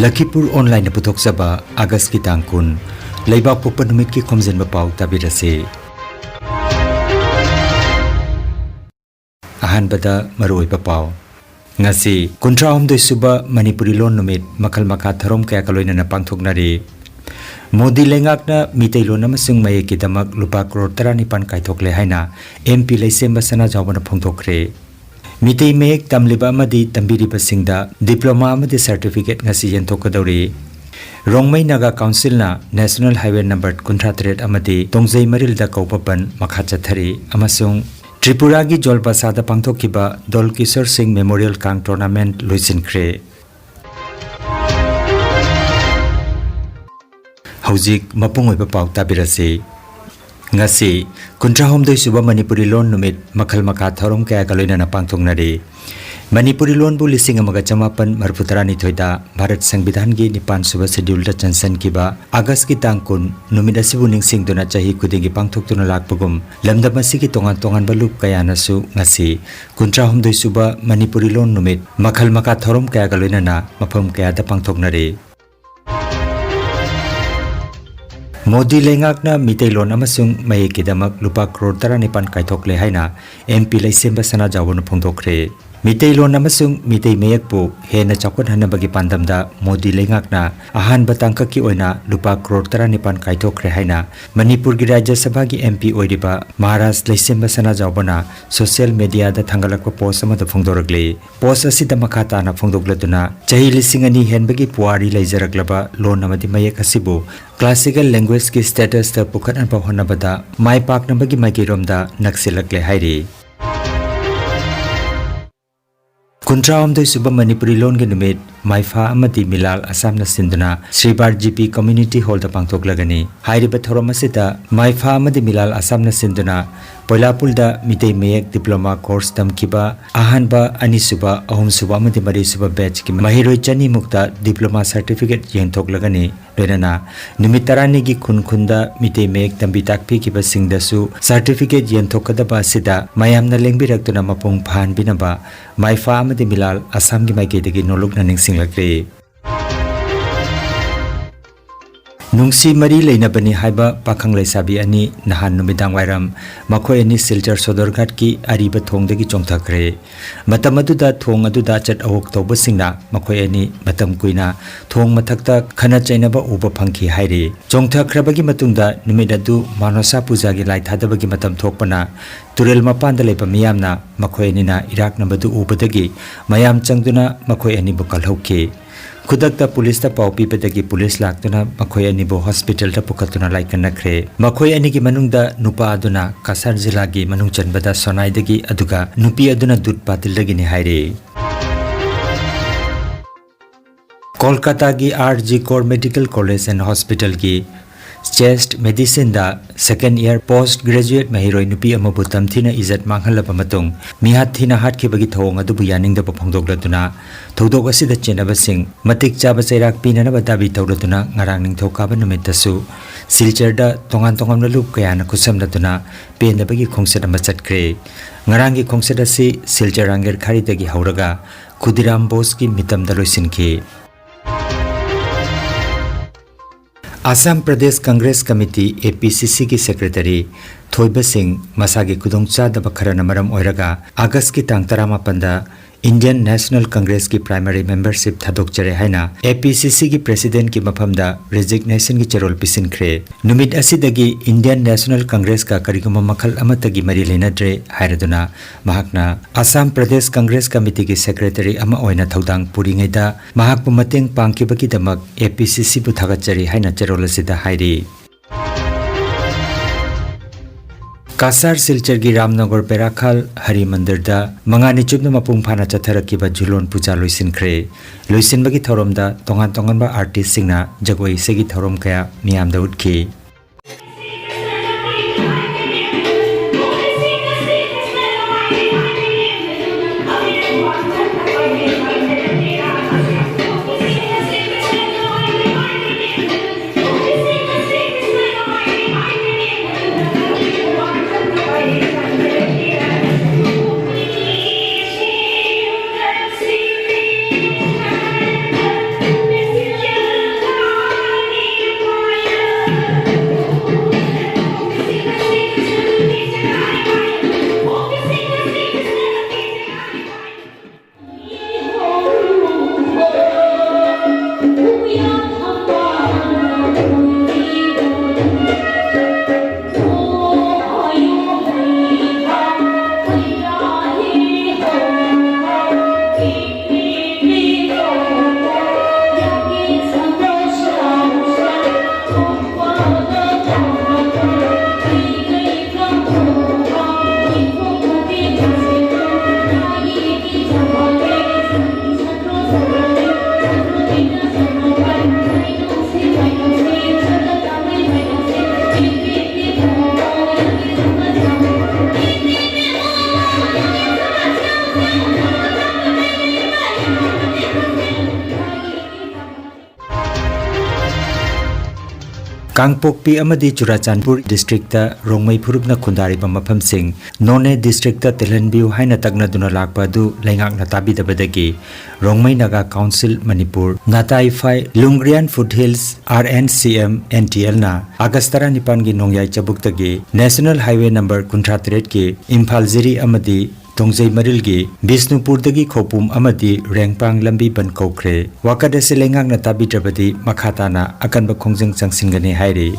Lakhipuronline puthokjaba August ki tang kun leibak pokpa numit ki Khomjinba Pao tabirase. Ahanbada maroiba pao ngasi kuntraomdoi suba Manipuri lon numit makal makha tharom kaya kaloina na pangthoknari Modi lengakna mitei lon amasung maye ki damak lupa crore 19 kaithokle haina MP leisemba sana jawbana phongthokre Mitei mek tamliba amadi tambiriba singda diploma amadi certificate ngasi yenthokadori Rongmai Naga Council na National Highway number 53 amadi Tongjai Marilda Kaupapan makha chathari amasung Tripura ki Jolbasada pangthokiba Dol Kishore Singh Memorial Kang Tournament loisinkhre Haujik mapungoiba pau tabirase ngasi kuntrahomdoi suba Manipuri lon numit makhal makha thorom kaya kaloina na pangthoknari Manipuri lon bu lising amaga chamapan marputarani thoida Bharat Sangvidhan gi nipan suba schedule da chansan kiba August ki tangkun numit asibu ningsing dona chahi kudingi pangthoktuna lakpagum lamdam asigi tongan tongan balup kaya nasu ngasi kuntrahomdoi suba Manipuri lon numit makhal makha thorom kaya kaloina na mafam kaya da pangthoknari Modi lengakna mitei lon amasung maye kidamak lupa crore 19 kaithokle haina MP leisemba sana jawon phongthokre mitei lon amasung mitei meyakpu hena chakot hanabagi pandamda Modi lengakna ahan batangka ki oina lupa crore 19 kaithokre haina Manipur gi Rajya Sabha gi MP oiriba Maharaj leisemba sana jawbana social media da thangalakpa post ama da phongdoragle post asida makata na phongdokladuna chahi lising ani henbagi puari leijaraklaba lon amadi mayak asibu Classical language ki status ta pukhat an pahonabada mai pak nambagi maikiromda naksilakle hairi Kuntraomdoi suba Manipuri lon ge numit maifa amati milal asam na sinduna Sribar GP Community Hall da pangthoklagani hairiba thorom asita maifa amati milal asam na sinduna Poilapul da mitei meyek diploma course tamkiba ahanba ani suba ahum suba amati mari suba batch ki mahiroi chani mukta diploma certificate yenthoklagani loinana numit tarani gi khunkhunda mitei meyek tambi takpi ki basingdasu certificate yenthokadaba asida mayamna lengbirakuna mapung phan binaba maifa amati milal asam gi maikedagi nolokna ningsinglakre Nungsi mari leinabani haiba pakhang leisabi ani nahan numidang wairam makhoi ani silchar sodorghat ki ariba thongdagi chongthakre matam aduda thong aduda chat awok tawba singna makhoi ani matam kuina thong mathakta khana chainaba uba phangki hairi chongthakrabagi matungda numidadu manosa puja gi lai thadabagi matam thokpana turel mapanda leipa miyamna makhoi ani na irak nambadu ubadagi mayam changduna makhoi ani bukal hauke Kudakta police ta pau pipedagi police laktuna makhoi ani bo hospital ta pukatuna laikanakre makhoi ani gi manungda nupa aduna Kasar jila gi manung chanbada sonai dagi aduga nupi aduna dut patil dagi ni haire Kolkata gi RG Core Medical College and Hospital gi Chest Medicine da second year post graduate mahiroi nupi amabu tamthina izat manghalaba matung mihat thina hat khibagi thong adubu yaning da phongdokladuna thodok asida chenaba sing matik chaba chairak pinana badabi tawraduna ngarang ning thokaba numitasu silchar da tongan tongan lup kayana kusamladuna pendabagi khongsada machatkre ngarang gi khongsada si silchar anger khari dagi hauraga Khudiram Bose ki mitam da loisinki Assam Pradesh Congress Committee APCC ki Secretary Thoiba Singh Masagi Kudongcha da bakharana maram oiraga August ki tang 18 da Indian National Congress ki primary membership thadokchare haina APCC ki president ki mafamda resignation ki cherol pisinkhre numit asidagi Indian National Congress ka kariguma makhal amatagi mari lenadre hairaduna mahakna Assam Pradesh Congress Committee ki secretary ama oina thodang puringaida mahakpu mateng pangkibaki damak APCC bu thagachari haina cherol asida hairi Kasar Silchar gi Ramnagar Perakhal Hari Mandir da mangani chupna mapung phana chatharakiba Julon Puja loisinkhre loisinbagi thoromda tongan tongan ba artist singna jagoi segi thorom kaya miyamda utki Kangpokpi amadi Churachandpur district ta Rongmei Phurupna Khundari ba mafam sing None district ta Telanbiu haina takna duna lakpa du lengak na tabi dabadagi Rongmei Naga Council Manipur Natai Phai Lungrian Foothills RNCM NTL na Agastara Nipan gi Nongyai Chabuktagi National Highway number 38 ki Imphal Ziri amadi Tongzai Marilgi Bisnupur dagi Khopum amadi Rengpang lambi ban kokre wakada se lengak na tabi dabadi makhatana akan ba khongjang changsingani hairi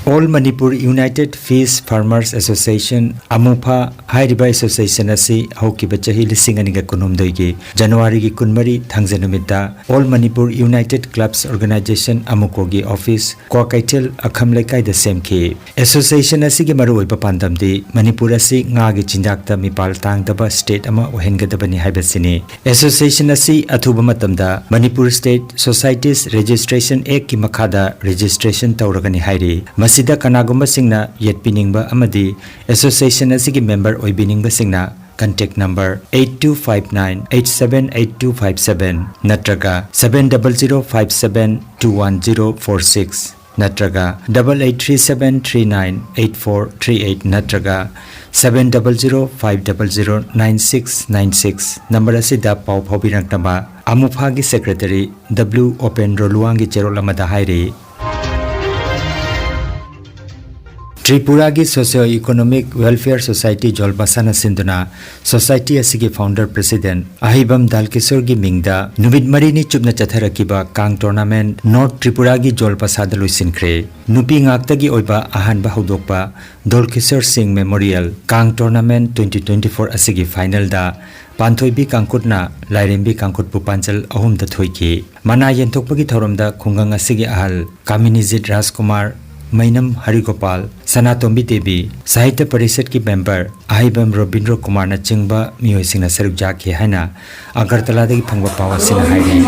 All Manipur United Fish Farmers Association Amupa Hairiba Association asi Hokiba Chahi Lisinganiga Kunumdoigi January gi Kunmari Thangjanumita All Manipur United Clubs Organization Amukogi Office Kwakaitel Akhamlekai the same ki Association asi gi maru oiba pandamdi Manipur asi nga gi chinjakta mipal tangdaba state ama ohengadabani haibasini Association asi athuba matamda Manipur State Societies Registration Act ki makhada registration tawragani hairi Sida kanagumba singna yetpiningba amadi association asigi member oibiningba singna contact number 8259878257 natraga 7005721046 natraga 8837398438 natraga 7005009696 number asida pau phobirangtama amuphagi secretary W Open Roluangi Cherolamada hairi Tripura ki Socio-Economic Welfare Society Jolpasana Sinduna Society asigi founder president Ahibam Dalkisor gi mingda Numit Marini chupna chatharakiba Kang tournament North Tripura gi Jolpasada luisinkre Nupi ngaktagi oiba ahanba hudokpa Dalkisor Singh Memorial Kang tournament 2024 asigi final da Panthoibi Kangkutna Lairembi Kangkut Pupanchal ahum da thoiki Mana yenthokpagi thoramda khungang asigi ahal Kaminijit Rajkumar Mainam Harigopal, Sanatombi Devi, Sahitya Parishad ki member, Ahibam Robindra Kumar na chingba miyoy sing na saruk jaki haina, Agartala dagi phangba pawa sina hairi.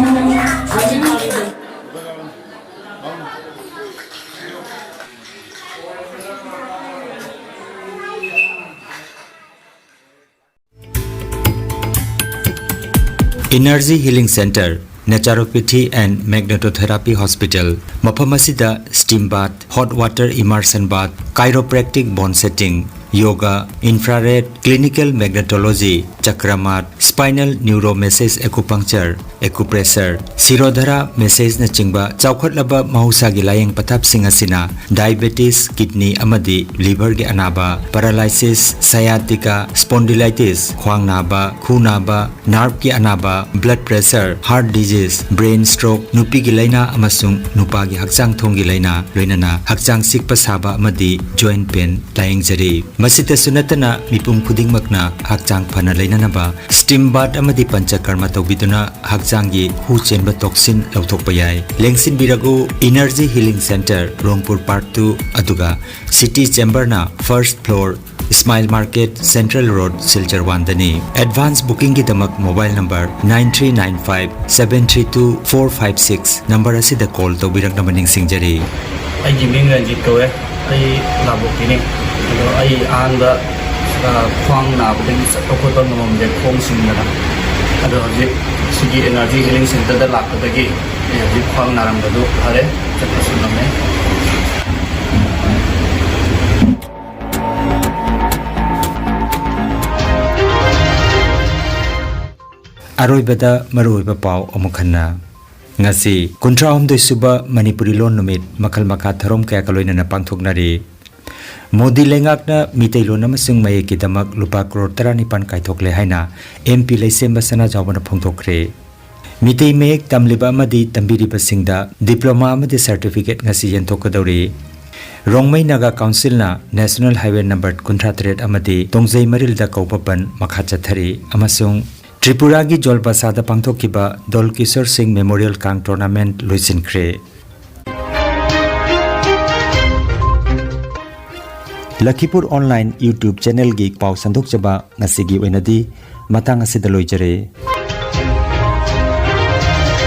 Energy Healing Center Naturopathy and Magnetotherapy Hospital Mapamasida Steam Bath, Hot Water Immersion Bath, Chiropractic Bone Setting, Yoga, Infrared, Clinical Magnetology, Chakramat, Spinal Neuro Massage Acupuncture, Acupressure, Sirodhara Massage na chingba, Chaukatlaba Mahusagi Layang Patap Singasina, Diabetes, Kidney Amadi, Liver gi Anaba, Paralysis, Sciatica, Spondylitis, Khwang Naba, Khu Naba, Nerve gi Anaba, Blood Pressure, Heart Disease, Brain Stroke, Nupi gi Laina amasung Nupa gi Hakchang Thong gi Laina, Loinana, Hakchang Sikpa Saba Amadi, Joint Pain, Layang Jari. Masita sunatana mipum khudingmakna hakchang phana leinanaba steam bath amadi panchakarma tawbiduna hakchangi hu chenba toxin lauthokpa yai lengsin biragu Energy Healing Center Rongpur Part 2 aduga City Chamber na first floor Smile Market Central Road Silchar Wandani advance booking ki damak mobile number 9395732456 number asida call tawbirak na maning singjari ai jiming ranjit kowe ai labokini ai anda khwang na buding sakopon momom je khong singna ado je sigi Energy Healing Center da lakadagi je khwang naram badu hare chakasunname Aroibada maroiba pau omukhanna ngasi kuntraum doi suba Manipuri lon numit makal makha tharom kaya kaloina na pangthoknari Modi lengakna mitei lon amasung mai ki damak lupa crore 19 kaithokle haina MP leisemba sana jawbana phongthokre mitei mek tamliba amadi tambiriba singda diploma amadi certificate ngasi yenthokadori Rongmei Naga Council na National Highway number 38 amadi Tongzai Marilda kaupapan makha chathari amasung Tripura gi Jolpasada pangthokiba Dalkisor Singh Memorial Kang Tournament loisinkre Lakhipuronline YouTube channel gi pau sandok chaba ngasigi oinadi matang asida loijare